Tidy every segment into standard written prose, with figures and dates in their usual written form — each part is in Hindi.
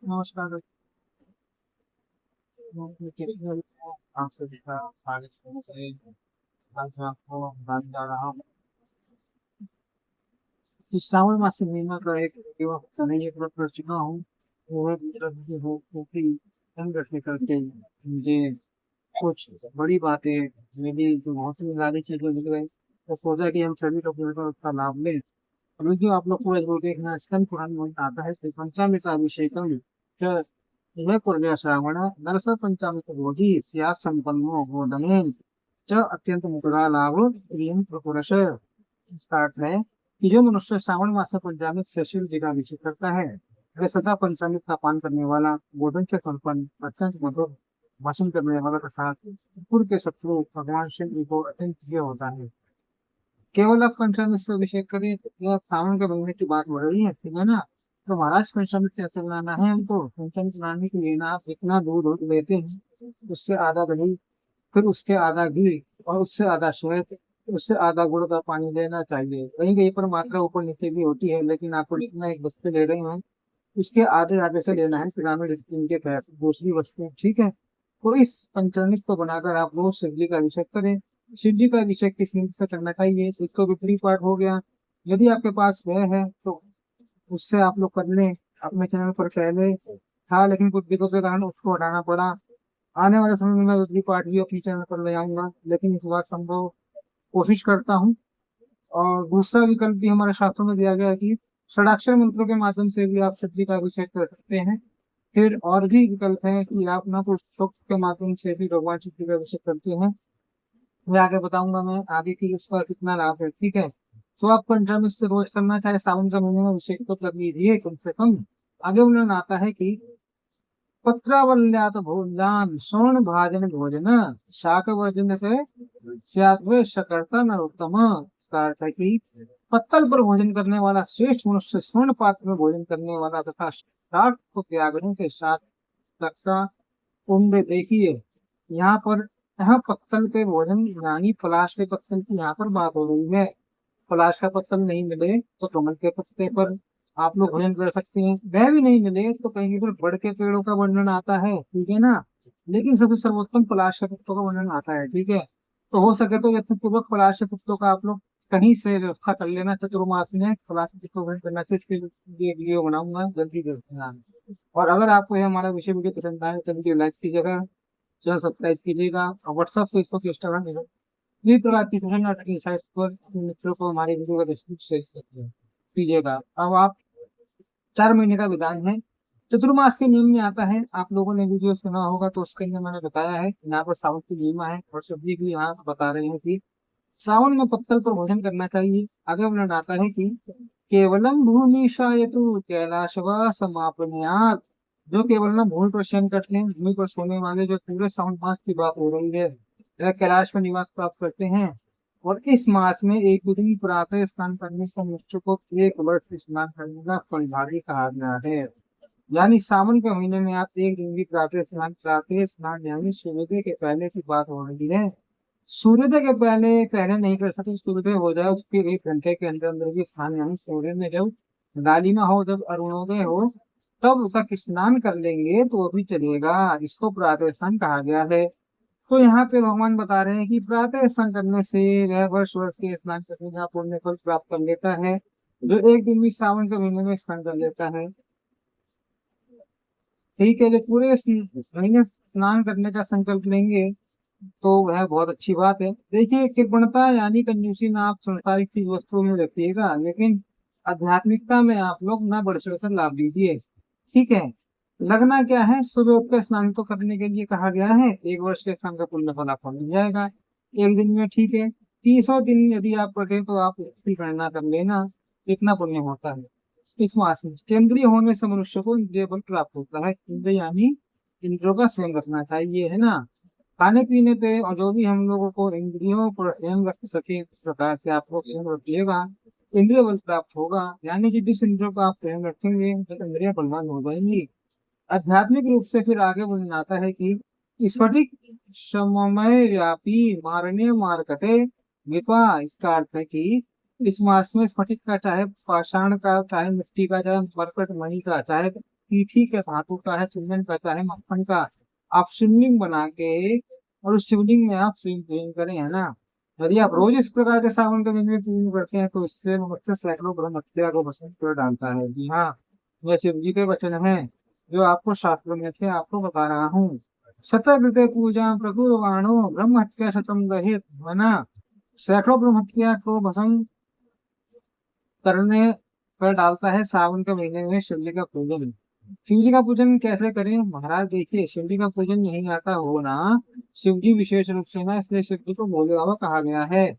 नमस्कार। आपसे दिखा आगे से आज मैं आपको बताने जा रहा हूँ कि श्रावण मास महीना का एक वीडियो मैंने एक बार कर चुका हूँ। वो है मतलब हो क्योंकि ध्यान रखने करके मुझे कुछ बड़ी बातें मेरी जो बहुत ही सारी चीजें मिल गई, तो सोचा कि हम सभी लोग मिलकर उसका लाभ लें। वीडियो आप लोग पूरा जरूर देखना। स्कंद पुराण में आता है श्री पंचामृताभिषेकम च इह कुर्या श्रावण नरस पंचामृत बोधि स्यात् संपन्नो गोदनेन च अत्यंत मुकुरा लाभ प्रियम प्रपुरश। इसका अर्थ है कि जो मनुष्य श्रावण मास में पंचामृत से शिव जी का अभिषेक करता है, वह सदा पंचामृत का पान करने वाला, गोधन से संपन्न, अत्यंत मधुर भाषण करने वाला तथा पूर्व के शत्रु भगवान शिव जी को अत्यंत प्रिय होता है। केवल आप पंचामृत से अभिषेक करें तो यह सावन के महीने की बात हो रही है, ठीक है ना। तो महाराज पंचामृत कैसे बनाना है हमको? पंचामृत बनाने के लिए ना आप जितना दूध लेते हैं उससे आधा दही, फिर उसके आधा घी, और उससे आधा शहद, उससे आधा गुड़ का पानी लेना चाहिए। कहीं कहीं पर मात्रा ऊपर नीचे भी होती है, लेकिन आपको जितना एक बस्ते ले रहे हैं उसके आधे आधे से लेना है पिरामिड स्कीम के तहत दूसरी वस्तु, ठीक है। तो इस पंचामृत को बनाकर आप रोज शिव जी का अभिषेक करें। शिव जी का अभिषेक किस नीति से करना चाहिए, एक तो विपरीत पाठ हो गया। यदि आपके पास वह है तो उससे आप लोग कर लें। अपने चैनल पर पहले था, लेकिन कुछ दिक्कतों के कारण उसको हटाना पड़ा। आने वाले समय में मैं विपरीत पाठ भी अपनी चैनल पर ले आऊंगा, लेकिन इस बार संभव कोशिश करता हूँ। और दूसरा विकल्प भी हमारे शास्त्रों में दिया गया है कि षडाक्षर मंत्रों के माध्यम से भी आप शिव जी का अभिषेक कर सकते हैं। फिर और भी विकल्प है कि आप ना कुछ सूक्त के माध्यम से भी भगवान शिव जी का अभिषेक करते हैं। मैं आगे बताऊंगा मैं आगे की उसका कितना लाभ है, ठीक है। तो आप पंचामृत से रोज करना, चाहे सावन का महीने में अभिषेक तो कर लीजिए कम से कम। आगे उन्होंने आता है कि पत्रावल्यात भोजान स्वर्ण भाजन भोजन शाक भोजन से स्याद्वे शकर्ता नरोत्तम। का अर्थ है कि पत्तल पर भोजन करने वाला श्रेष्ठ मनुष्य स्वर्ण पात्र में भोजन करने वाला तथा शाक को त्यागने से शाक का कुंड। देखिए यहाँ पर, यहाँ पत्तल पे भोजन यानी पलाश के पत्तल की यहाँ पर बात हो रही है। पलाश का पत्तल नहीं मिले तो कमल के पत्ते पर आप लोग भोजन कर सकते हैं। वह भी नहीं मिले तो कहीं पर बड़ के पेड़ों का वर्णन आता है, ठीक है ना। लेकिन सबसे सर्वोत्तम पलाश के पत्तों का वर्णन आता है, ठीक है। तो हो सके तो यथापूर्वक पलाश के पत्तों का आप लोग कहीं से व्यवस्था कर लेना। चतुर्मास में पलाश के पत्तों का करना से इसके लिए वीडियो बनाऊंगा, जल्दी देखना। और अगर आपको ये हमारा विषय वीडियो पसंद आए तो वीडियो लाइक कीजिएगा, चैनल सब्सक्राइब कीजिएगा, और व्हाट्सएप फेसबुक इंस्टाग्राम इस तरह की सोशल नेटवर्किंग साइट्स पर अपने मित्रों को हमारे वीडियो का डिस्क्रिप्शन शेयर कीजिएगा। अब आप 4 महीने का विधान है। चतुर्मास के नियम में आता है, आप लोगों ने वीडियो सुना होगा तो उसके अंदर मैंने बताया है। यहाँ पर सावन की महिमा है और सब्जी भी यहाँ बता रहे हैं कि सावन में पत्तल पर भोजन करना चाहिए। आगे वर्णन आता है कि केवलम भूमि शायतु कैलाशवा समापनियात। जो केवल ना भूमि पर शयन करते हैं, भूमि पर सोने वाले, जो पूरे सावन मास की बात हो रही है, वह कैलाश में निवास प्राप्त करते हैं। और इस मास में एक दिन प्रातः स्नान करने से मनुष्य को 1 वर्ष स्नान करने का फलभागी कहा गया है। यानी सावन के महीने में आप एक दिन भी प्रातः स्नान यानी सूर्योदय के पहले की बात हो रही है। सूर्योदय के पहले पहले नहीं कर सकते, सूर्योदय हो जाए उसके 1 घंटे के अंदर अंदर भी स्नान यानी सूर्य में जब लालिमा हो, जब अरुणोदय हो, तब तक स्नान कर लेंगे तो भी चलेगा। इसको प्रातः स्नान कहा गया है। तो यहाँ पे भगवान बता रहे हैं कि प्रातः स्नान करने से वह वर्ष वर्ष के स्नान करने का पुण्य फल प्राप्त कर लेता है, जो एक दिन भी सावन के महीने में स्नान कर लेता है। ठीक है, जो पूरे महीने स्नान करने का संकल्प लेंगे तो वह बहुत अच्छी बात है। देखिए, कृपणता यानी कंजूसी ना आप संसारिक चीज वस्तुओं में रखिएगा, लेकिन आध्यात्मिकता में आप लोग ना बढ़ चढ़ कर लाभ लीजिए, ठीक है। लगना क्या है, सुबह उठकर स्नान तो करने के लिए कहा गया है। 1 वर्ष के स्नान का पुण्य फल आपको मिल जाएगा एक दिन में, ठीक है। 300 दिन यदि आप करें तो आप उसकी गणना कर लेना कितना पुण्य होता है। इस मास में केंद्रीय होने से मनुष्य को इंद्रिय बल प्राप्त होता है। इंद्रिय यानी इंद्रियों का स्वयं रखना चाहिए, है ना। खाने पीने पे और जो भी हम लोगों को इंद्रियों पर स्वयं रख सके, इस प्रकार से आप लोग स्वयं रखिएगा, इंद्रिय बल प्राप्त होगा। यानी कि जिस इंद्रियों को आप स्वयं रखेंगे तो इंद्रिय बलवान हो जाएंगी। आध्यात्मिक रूप से फिर आगे बोलना आता है कि स्फटिक सममय व्यापी मारण्य मारकटे विपा। इसका अर्थ है कि इस मास में स्फटिक का, चाहे पाषाण का, चाहे मिट्टी का, चाहे मरकट मणि का, चाहे पीठी के धातु का है, चंदन का है, मक्खन का। आप शिवलिंग बना के और उस शिवलिंग में आप शिव पूजन करें, है ना। यदि आप रोज इस प्रकार के सावन के दिन में पूजन करते हैं तो इससे मनुष्य सैकड़ों ब्रह्म हत्या को भस्म कर डालता है। जी हाँ, यह शिव जी के वचन हैं जो आपको शास्त्रों में से आपको बता रहा हूँ। शतकृते पूजा प्रकुर्वाणो ब्रह्म हत्या शतम दहित, है ना। सैकड़ों ब्रह्म हत्या को भस्म करने कर डालता है सावन के महीने में शिव जी का पूजन। शिव जी का पूजन कैसे करें महाराज, देखिए शिव जी का पूजन नहीं आता हो ना, शिव जी विशेष रूप से ना, इसलिए शिव जी को भोले बाबा कहा गया है।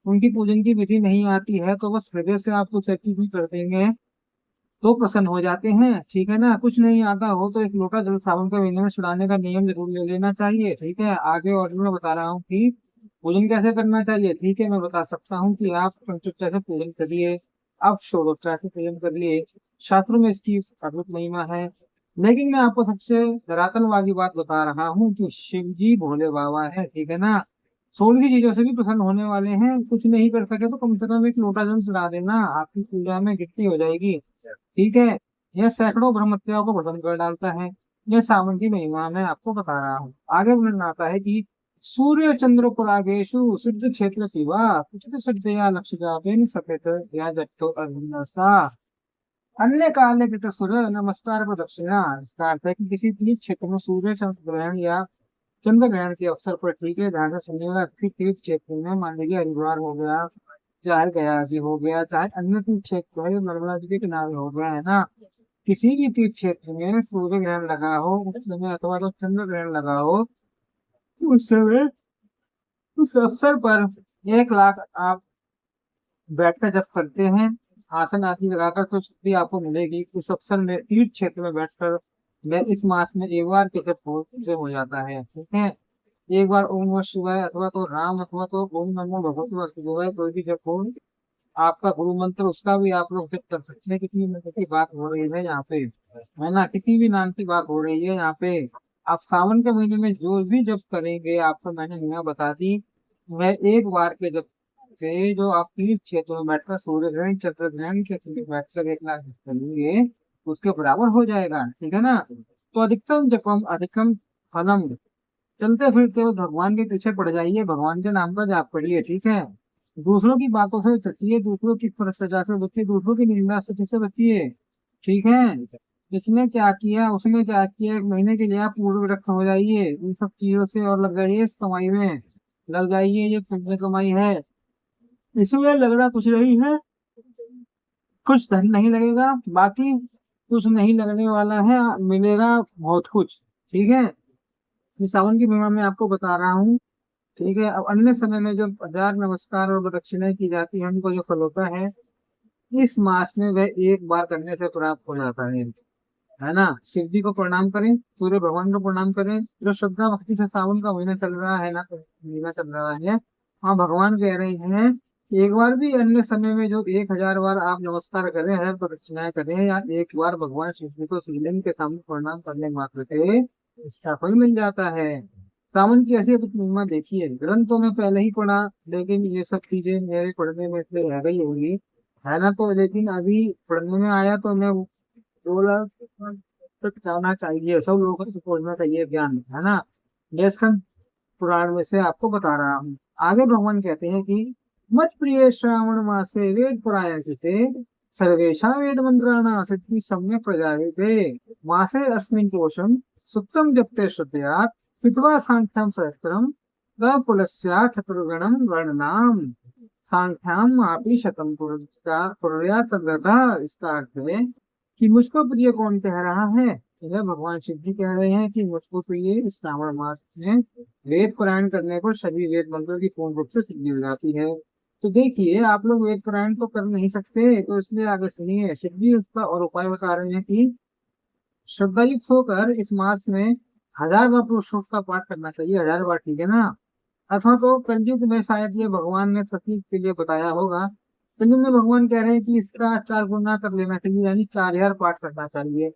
उनकी पूजन की विधि नहीं आती है तो बस हृदय से आप कुछ अच्छी भी कर देंगे तो प्रसन्न हो जाते हैं, ठीक है ना। कुछ नहीं आता हो तो एक लोटा जल सावन के महीने में चढ़ाने का नियम जरूर ले लेना चाहिए, ठीक है। आगे और भी मैं बता रहा हूँ कि पूजन कैसे करना चाहिए, ठीक है। मैं बता सकता हूँ कि आप पंचोपचार से पूजन करिए, आप षोडोपचार से पूजन करिए, शास्त्रों में इसकी अद्भुत महिमा है। लेकिन मैं आपको सबसे धरातल वाली बात बता रहा हूँ कि शिव जी भोले बाबा है, ठीक है ना। थोड़ी सी चीजों से भी प्रसन्न होने वाले हैं। कुछ नहीं कर सके तो कम से कम एक लोटा जल चढ़ा देना, आपकी पूजा में गिनती हो जाएगी, ठीक है। यह सैकड़ों ब्रह्म हत्याओं को भस्म कर डालता है। यह सावन की महिमा मैं आपको बता रहा हूँ। आगे वर्णन आता है कि सूर्य चंद्र परागेशु सिद्ध क्षेत्र शिवा कुछ सज्जया लक्ष्य सफेद या जट्टो अर्जुनसा अन्य काले कृत सूर्य नमस्कार प्रदक्षिणा। इसका अर्थ है कि किसी तीर्थ क्षेत्र में सूर्य चंद्र ग्रहण या चंद्र ग्रहण के अवसर पर, ठीक है, ध्यान से सुनिएगा, किसी तीर्थ क्षेत्र में, मान लीजिए हरिद्वार हो गया, चाहे गया जी हो गया, चाहे अन्य तीर्थ क्षेत्र है, नर्मदा जी के किनारे हो गया, है ना। किसी भी तीर्थ क्षेत्र में सूर्य ग्रहण लगा हो उस समय अथवा तो चंद्र ग्रहण लगा हो उस समय, उस अवसर पर 1 लाख आप बैठकर जब करते हैं, आसन आदि लगाकर, तो भी आपको मिलेगी। उस अवसर में तीर्थ क्षेत्र में बैठकर मैं इस मास में एक बार के जब हो जाता है, ठीक है। एक बार ओम नमः शिवाय अथवा तो राम अथवा तो ओम नमो भगवते वासुदेवाय कोई भी जब हो, आपका गुरु मंत्र उसका भी आप लोग जब कर सकते हैं। कितनी मंत्र की बात हो रही है यहाँ पे, है ना, कितनी भी नाम की बात हो रही है यहाँ पे। आप सावन के महीने में जो भी जब करेंगे, आपको मैंने नियम बता दी, मैं एक बार के जब से जो आप तीर्थ क्षेत्र में बैठकर सूर्य ग्रहण चंद्र ग्रहण के समय बैठकर 1 लाख जप करेंगे उसके बराबर हो जाएगा, ठीक है ना। तो अधिकतम जपम अधिकतम फलम, चलते फिरते हुए भगवान के पीछे पड़ जाइए, भगवान के नाम का जाप करिए, ठीक है। दूसरों की बातों से बचिए, दूसरों की भ्रष्टाचार से बचिए, दूसरों की निंदा स्तुति से बचिए, ठीक है। इसने क्या किया उसने क्या किया, 1 महीने के लिए आप पूर्व विरक्त हो जाइए इन सब चीजों से और लग जाइए इस कमाई में, लग जाइए, ये पुण्य कमाई है। इसमें लगना कुछ नहीं है, कुछ धन नहीं लगेगा, बाकी कुछ नहीं लगने वाला है, मिलेगा बहुत कुछ, ठीक है। ये सावन की महिमा मैं आपको बता रहा हूँ, ठीक है। अब अन्य समय में जो 1000 नमस्कार और प्रदक्षिणाएं की जाती है उनको जो फल होता है इस मास में वह एक बार करने से प्राप्त हो जाता है ना। शिव जी को प्रणाम करें, सूर्य भगवान को प्रणाम करें। जो श्रद्धा भक्ति से सावन का महीना चल रहा है ना, तो महीना चल रहा है, हाँ, भगवान कह रहे हैं एक बार भी अन्य समय में जो 1000 बार आप नमस्कार करें, हर प्रदक्षिणाएं करें, या एक बार भगवान शिव जी को शिवलिंग के सामने प्रणाम करने मात्र से इसका फल मिल जाता है। सावन की ऐसी कुछ महिमा देखिए, ग्रंथों में पहले ही पढ़ा, लेकिन ये सब चीजें मेरे पढ़ने में इसलिए रह गई होगी, है ना। तो लेकिन अभी पढ़ने में आया तो मैं बोला तक जाना चाहिए, सब लोगों को खोजना चाहिए ज्ञान, है ना। ये स्कंद पुराण में से आपको बता रहा हूँ। आगे भगवान कहते हैं कि मत प्रिय श्रावण मासे वेद पुरायते सर्वेशा वेद मंत्राणा सिद्धि सम्यक प्रजायते मासे अस्मिन् कोशम सुक्तम जप्ते श्रुतयात् पित्वा सांख्यम सहस्त्रम पुलस्या चतुर्गणम वर्णनाम सांख्याम आपी शतम पुरुषा तद्गता। इसका अर्थ है कि मुझको प्रिय कौन कह रहा है, यह भगवान शिव जी कह रहे हैं कि मुझको प्रिय इस श्रावण मास में वेद पारायण करने पर सभी वेद मंत्रों की पूर्ण रूप से सिद्धि हो जाती है। तो देखिए आप लोग वेद पारायण तो कर नहीं सकते, तो इसलिए आगे सुनिए, शिव जी उसका और उपाय बता रहे हैं कि श्रद्धायुक्त होकर इस मास में 1000 बार पुरुषों का पाठ करना चाहिए, 1000 बार, ठीक है ना। अथवा तो कलयुग में शायद ये भगवान ने सती के लिए बताया होगा, कलयुग में भगवान कह रहे हैं कि इसका 4 गुना कर लेना चाहिए, यानी 4000 पाठ करना चाहिए।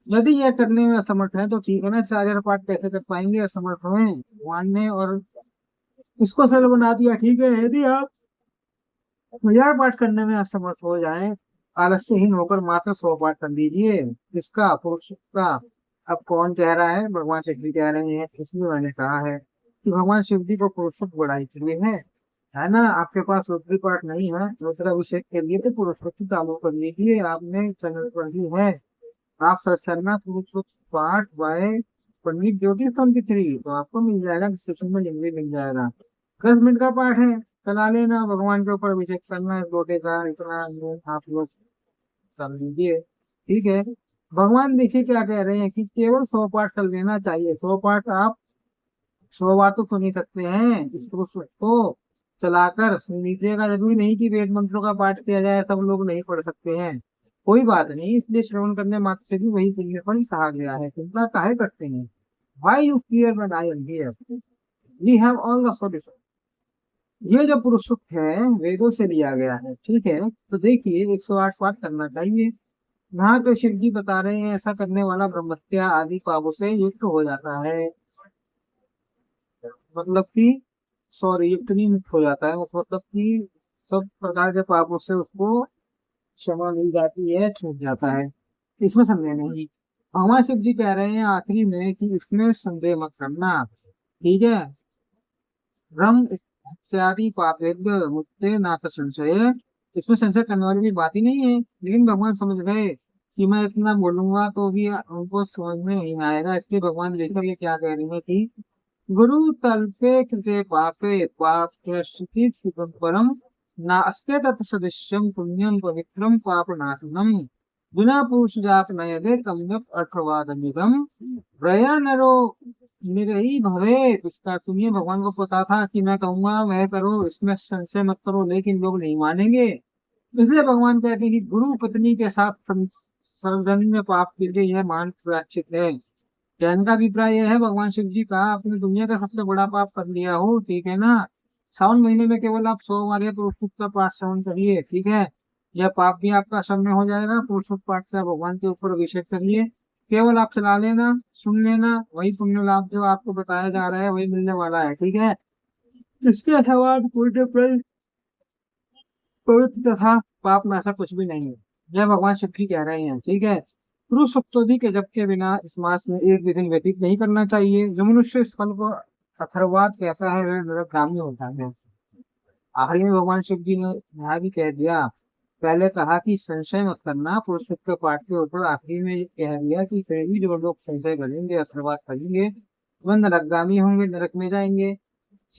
यदि यह करने में असमर्थ है तो ठीक है ना, 4000 पाठ कैसे कर पाएंगे, असमर्थ हुए भगवान ने और इसको सरल बना दिया, ठीक है। यदि आप 1000 पाठ करने में असमर्थ हो जाए आलस्यहीन होकर मात्र 100 पाठ कर लीजिए। किसका? पुरुष का। अब कौन कह रहा है? भगवान शिव जी कह रहे हैं। इसलिए मैंने कहा है कि भगवान शिव जी को पुरुषोत्त बड़ा इसलिए है ना। आपके पास रुद्री पाठ नहीं है, रुद्राभिषेक के लिए तो पुरुषोत्त चालू कर लीजिए। आपने चैनल पर ही है, आप सर्च करना पुरुषोत्त पाठ बाय पंडित ज्योतिष पंडित थ्री, तो आपको मिल जाएगा, डिस्क्रिप्शन में लिंक भी मिल जाएगा। 10 मिनट का पाठ है, चला लेना। भगवान के ऊपर अभिषेक करना है, लोटे का इतना आप लोग कर लीजिए। ठीक है। भगवान देखिए क्या कह रहे हैं कि केवल 100 पाठ कर लेना चाहिए। 100 पाठ आप 100 बार तो सुन ही सकते हैं। इस पुरुषोत्त को चलाकर सुन लीजिएगा। जरूरी नहीं कि वेद मंत्रों का पाठ किया जाए, सब लोग नहीं पढ़ सकते हैं, कोई बात नहीं। इसलिए श्रवण करने मात्र से भी वही पुण्य फल कहा गया है। चिंता काहे करते हैं? Why you fear when I am here? We have all the solution। ये जो पुरुषोत्त है वेदों से लिया गया है, ठीक है। तो देखिए 108 पाठ करना चाहिए। यहाँ तो शिव जी बता रहे हैं ऐसा करने वाला ब्रह्मत्या आदि पापों से युक्त हो जाता है। मतलब कि सॉरी, युक्त नहीं, मुक्त हो जाता है। मतलब कि सब प्रकार के पापों से उसको क्षमा मिल जाती है, छूट जाता है। इसमें संदेह नहीं। भगवान शिव जी कह रहे हैं आखिरी में कि इसमें संदेह मत करना। ठीक है। ब्रह्म इत्यादि पापेभ्य मुक्ते नाथ संशय। इसमें संशय करने वाली कोई बात ही नहीं है। लेकिन भगवान समझ गए कि मैं इतना बोलूंगा तो भी उनको समझ में नहीं आएगा, इसलिए भगवान देखो ये क्या कह रहे हैं कि गुरु तल्पे कृते पापे पाप परम नास्ते तत्सदृश्यम पुण्यम पवित्रम पापनाशनम बिना पुरुष जाप नयदे तम्यप अर्थवादमिदम प्रया नरो निरही भवे। इसका सुनिए, भगवान को पता था कि मैं कहूंगा वह करो, इसमें संशय मत करो, लेकिन लोग नहीं मानेंगे। इसलिए भगवान कहते हैं कि गुरु पत्नी के साथ सर्वजन्य पाप के लिए यह मान प्रायश्चित है। जैन का अभिप्राय यह है, भगवान शिव जी का आपने दुनिया का सबसे बड़ा पाप कर लिया हो, ठीक है ना। सावन महीने में केवल आप 100 बार या पुरुषोत्त का पाठ श्रवण करिए, ठीक है। यह पाप भी आपका क्षम्य हो जाएगा। पुरुषोत्त पाठ से आप भगवान के ऊपर अभिषेक करिए। केवल आप चला लेना, सुन लेना, वही पुण्य लाभ जो आपको बताया जा रहा है वही मिलने वाला है, ठीक है। इसके अलावा कोई पवित्र तथा पाप में ऐसा कुछ भी नहीं है। यह भगवान शिव जी कह रहे हैं, ठीक है। पुरुष सप्तोदि के जप के बिना इस मास में एक भी दिन व्यतीत नहीं करना चाहिए। जो मनुष्य इस फल को अथर्ववाद कहता है वह नरकगामी होता है। आखिरी में भगवान शिव जी ने यहाँ भी कह दिया, पहले कहा कि संशय मत करना पुरुषोत्त के पाठ के ऊपर, आखिरी में ये कह दिया कि फिर भी जो लोग संशय करेंगे, अथर्ववाद करेंगे, वह नरकगामी होंगे, नरक में जाएंगे।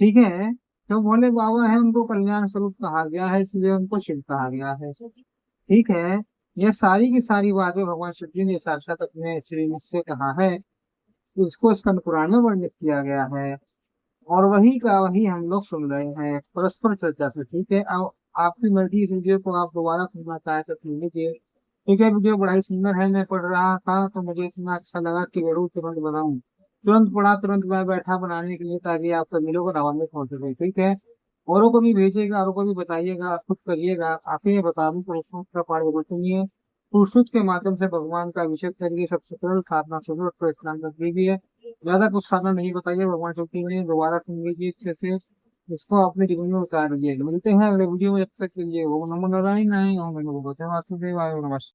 ठीक है। जो भोले बाबा है उनको कल्याण स्वरूप कहा गया है, इसलिए उनको शिव कहा गया है। ठीक है। ये सारी की सारी बातें भगवान शिव जी ने साक्षात अपने श्रीमुख से कहा है। इसको स्कंद पुराण में वर्णित किया गया है, और वही का वही हम लोग सुन रहे हैं परस्पर चर्चा से। ठीक है। अब आपकी मर्जी, इस वीडियो को आप दोबारा सुनना चाहे तो सुन लीजिए। ठीक है। वीडियो बड़ा ही सुंदर है, मैं पढ़ रहा था तो मुझे इतना अच्छा लगा कि जरूर तुरंत बनाऊं। तुरंत पढ़ा, तुरंत मैं बैठा बनाने के लिए, ताकि आप सभी लोग को आवाज में पहुंच सके। ठीक है। औरों को भी भेजिएगा, औरों को भी बताइएगा, आप खुद करिएगा। आप ही बता दूं, पुरुषोत्त का पाठ जरूर सुनिए। पुरुषोत्त के माध्यम से भगवान का अभिषेक करिए। सबसे सरल साधना शुरू को स्नान कर दीजिए। ज्यादा कुछ साधना नहीं बताइए, भगवान शिव जी ने दोबारा सुन लीजिए अच्छे से, इसको अपने जीवन में उतार लीजिए। मिलते हैं अगले वीडियो में, जब तक के लिए ओम नमो नारायण। ओम नमो भगवते वासुदेवाय। नमस्कार।